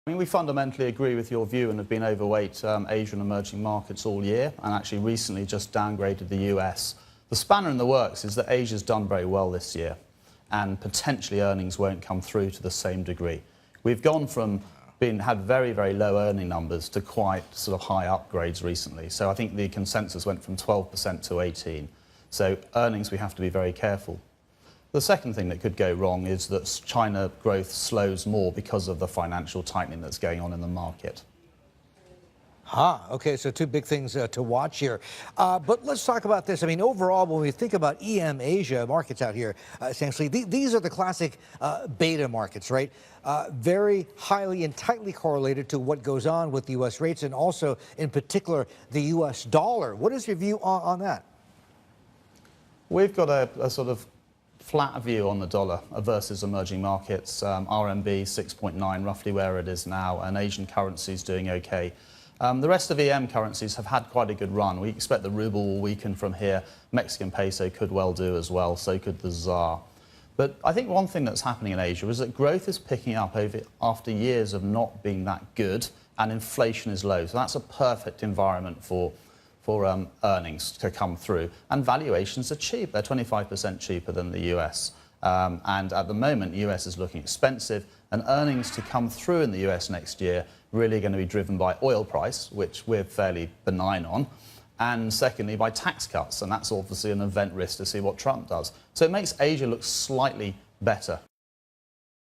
I mean, we fundamentally agree with your view and have been overweight Asian emerging markets all year, and actually recently just downgraded the US. The spanner in the works is that Asia's done very well this year, and potentially earnings won't come through to the same degree. We've gone from had very, very low earning numbers to quite sort of high upgrades recently. So I think the consensus went from 12% to 18%. So earnings, we have to be very careful. The second thing that could go wrong is that China growth slows more because of the financial tightening that's going on in the market. Okay, so two big things to watch here. But let's talk about this. I mean, overall, when we think about EM Asia markets out here, essentially, these are the classic beta markets, right? Very highly and tightly correlated to what goes on with the U.S. rates and also, in particular, the U.S. dollar. What is your view on that? We've got a sort of flat view on the dollar versus emerging markets. RMB 6.9, roughly where it is now, and Asian currencies doing okay. The rest of EM currencies have had quite a good run. We expect the ruble will weaken from here. Mexican peso could well do as well, so could the ZAR. But I think one thing that's happening in Asia is that growth is picking up after years of not being that good, and inflation is low. So that's a perfect environment for earnings to come through. And valuations are cheap. They're 25% cheaper than the US. And at the moment, the US is looking expensive, and earnings to come through in the US next year really going to be driven by oil price, which we're fairly benign on, and secondly by tax cuts, and that's obviously an event risk to see what Trump does. So it makes Asia look slightly better